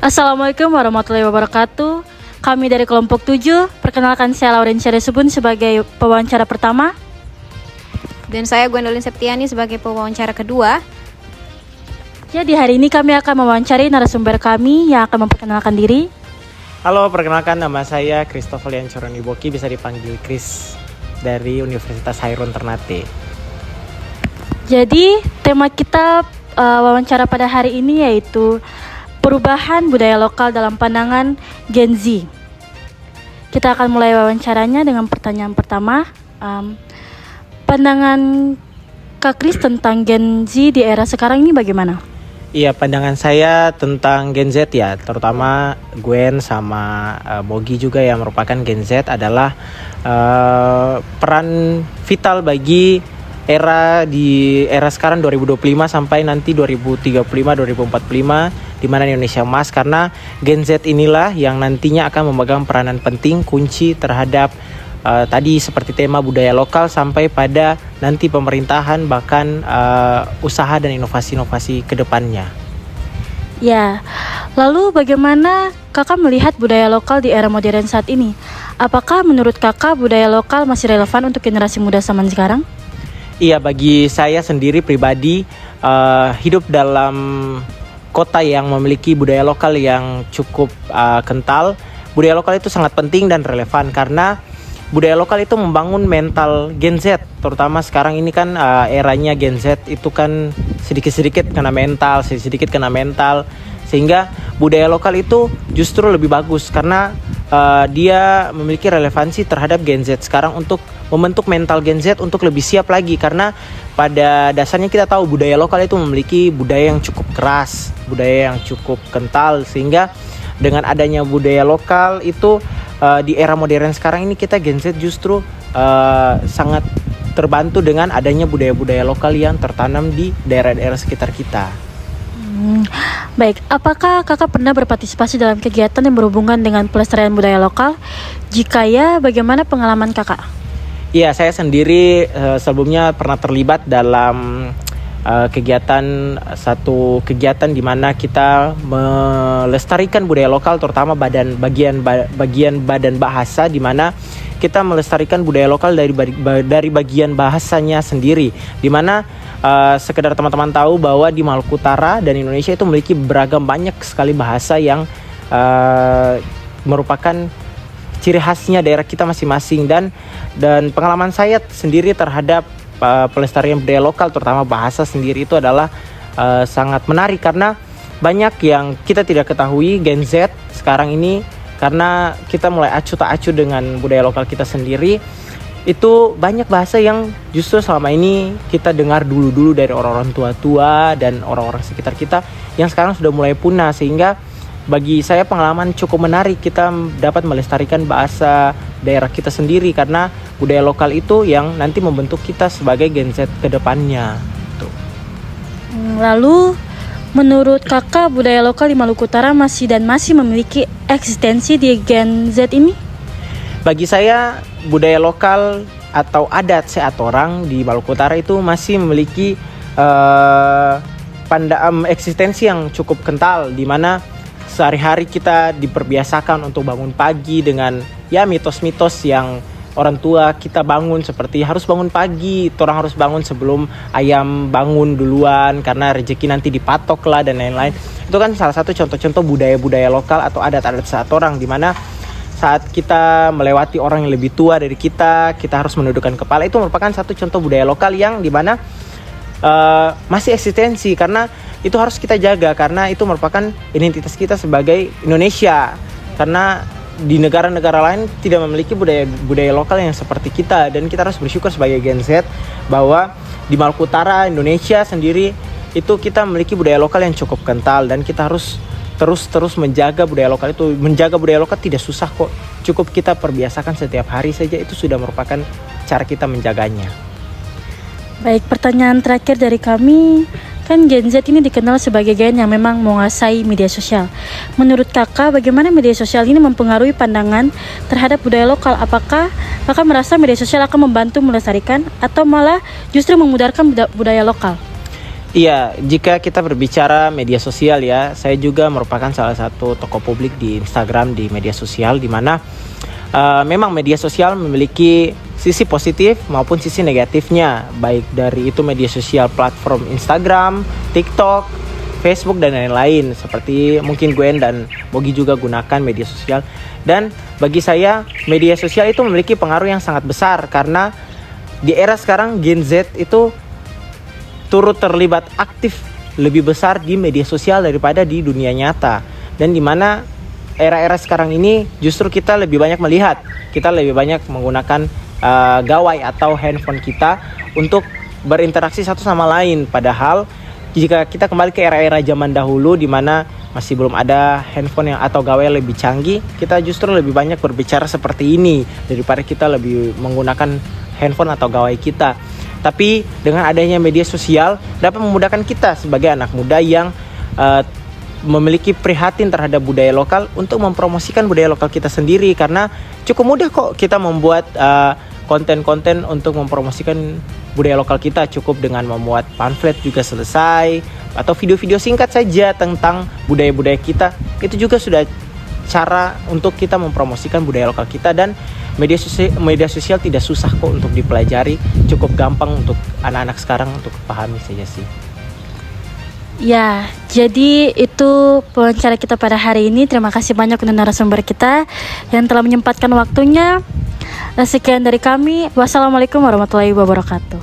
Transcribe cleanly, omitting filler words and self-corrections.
Assalamualaikum warahmatullahi wabarakatuh. Kami dari kelompok 7, perkenalkan saya Laurencia Desubun sebagai pewawancara pertama. Dan saya Gwendolyn Septiani sebagai pewawancara kedua. Jadi hari ini kami akan mewawancari narasumber kami yang akan memperkenalkan diri. Halo, perkenalkan nama saya Christopher Liancoron Iboki, bisa dipanggil Chris, dari Universitas Hairun Ternate. Jadi tema kita wawancara pada hari ini yaitu perubahan budaya lokal dalam pandangan Gen Z. Kita akan mulai wawancaranya dengan pertanyaan pertama. Pandangan Kak Chris tentang Gen Z di era sekarang ini bagaimana? Iya, pandangan saya tentang Gen Z ya, terutama Gwen sama Bogi juga yang merupakan Gen Z adalah peran vital bagi era sekarang 2025 sampai nanti 2035 2045 di mana Indonesia emas, karena Gen Z inilah yang nantinya akan memegang peranan penting kunci terhadap tadi seperti tema budaya lokal sampai pada nanti pemerintahan bahkan usaha dan inovasi-inovasi ke depannya. Ya, lalu bagaimana kakak melihat budaya lokal di era modern saat ini? Apakah menurut kakak budaya lokal masih relevan untuk generasi muda zaman sekarang? Iya, bagi saya sendiri pribadi hidup dalam kota yang memiliki budaya lokal yang cukup kental. Budaya lokal itu sangat penting dan relevan karena budaya lokal itu membangun mental Gen Z. Terutama sekarang ini kan eranya Gen Z itu kan sedikit-sedikit kena mental, sehingga budaya lokal itu justru lebih bagus karena dia memiliki relevansi terhadap Gen Z sekarang untuk membentuk mental Gen Z untuk lebih siap lagi, karena pada dasarnya kita tahu budaya lokal itu memiliki budaya yang cukup keras, budaya yang cukup kental, sehingga dengan adanya budaya lokal itu di era modern sekarang ini kita Gen Z justru sangat terbantu dengan adanya budaya-budaya lokal yang tertanam di daerah-daerah sekitar kita. Baik, apakah kakak pernah berpartisipasi dalam kegiatan yang berhubungan dengan pelestarian budaya lokal? Jika ya, bagaimana pengalaman kakak? Iya, saya sendiri sebelumnya pernah terlibat dalam satu kegiatan di mana kita melestarikan budaya lokal, terutama bagian badan bahasa, di mana kita melestarikan budaya lokal dari bagian bahasanya sendiri, di mana sekedar teman-teman tahu bahwa di Maluku Utara dan Indonesia itu memiliki beragam banyak sekali bahasa yang merupakan ciri khasnya daerah kita masing-masing, dan pengalaman saya sendiri terhadap pelestarian budaya lokal terutama bahasa sendiri itu adalah sangat menarik, karena banyak yang kita tidak ketahui Gen Z sekarang ini, karena kita mulai acuh tak acuh dengan budaya lokal kita sendiri. Itu banyak bahasa yang justru selama ini kita dengar dulu dari orang-orang tua-tua dan orang-orang sekitar kita yang sekarang sudah mulai punah, sehingga bagi saya pengalaman cukup menarik, kita dapat melestarikan bahasa daerah kita sendiri karena budaya lokal itu yang nanti membentuk kita sebagai Gen Z ke depannya. Lalu menurut kakak budaya lokal di Maluku Utara masih memiliki eksistensi di Gen Z ini? Bagi saya budaya lokal atau adat seatorang di Maluku Utara itu masih memiliki eksistensi yang cukup kental, di mana sehari-hari kita diperbiasakan untuk bangun pagi dengan ya mitos-mitos yang orang tua kita bangun, seperti harus bangun pagi, orang harus bangun sebelum ayam bangun duluan karena rezeki nanti dipatok lah dan lain-lain. Itu kan salah satu contoh-contoh budaya-budaya lokal atau adat-adat saat orang, di mana saat kita melewati orang yang lebih tua dari kita harus menundukkan kepala. Itu merupakan satu contoh budaya lokal yang di mana masih eksistensi, karena itu harus kita jaga karena itu merupakan identitas kita sebagai Indonesia, karena di negara-negara lain tidak memiliki budaya lokal yang seperti kita, dan kita harus bersyukur sebagai Gen Z bahwa di Maluku Utara Indonesia sendiri itu kita memiliki budaya lokal yang cukup kental, dan kita harus terus menjaga budaya lokal itu. Menjaga budaya lokal tidak susah kok, cukup kita perbiasakan setiap hari saja, itu sudah merupakan cara kita menjaganya. Baik, pertanyaan terakhir dari kami. Kan Gen Z ini dikenal sebagai gen yang memang menguasai media sosial. Menurut kakak, bagaimana media sosial ini mempengaruhi pandangan terhadap budaya lokal? Apakah kakak merasa media sosial akan membantu melestarikan atau malah justru memudarkan budaya lokal? Iya, jika kita berbicara media sosial ya, saya juga merupakan salah satu tokoh publik di Instagram di media sosial, di mana memang media sosial memiliki sisi positif maupun sisi negatifnya, baik dari itu media sosial platform Instagram, TikTok, Facebook dan lain-lain. Seperti mungkin Gwen dan Bogi juga gunakan media sosial. Dan bagi saya media sosial itu memiliki pengaruh yang sangat besar, karena di era sekarang Gen Z itu turut terlibat aktif lebih besar di media sosial daripada di dunia nyata. Dan di mana era-era sekarang ini justru kita lebih banyak melihat, kita lebih banyak menggunakan gawai atau handphone kita untuk berinteraksi satu sama lain. Padahal jika kita kembali ke era-era zaman dahulu di mana masih belum ada handphone yang atau gawai yang lebih canggih, kita justru lebih banyak berbicara seperti ini daripada kita lebih menggunakan handphone atau gawai kita. Tapi dengan adanya media sosial dapat memudahkan kita sebagai anak muda yang memiliki prihatin terhadap budaya lokal untuk mempromosikan budaya lokal kita sendiri, karena cukup mudah kok kita membuat konten-konten untuk mempromosikan budaya lokal kita. Cukup dengan membuat pamflet juga selesai, atau video-video singkat saja tentang budaya-budaya kita. Itu juga sudah cara untuk kita mempromosikan budaya lokal kita. Dan media sosial tidak susah kok untuk dipelajari, cukup gampang untuk anak-anak sekarang untuk pahami saja sih. Ya, jadi itu wawancara kita pada hari ini. Terima kasih banyak untuk narasumber kita yang telah menyempatkan waktunya. Sekian dari kami. Wassalamualaikum warahmatullahi wabarakatuh.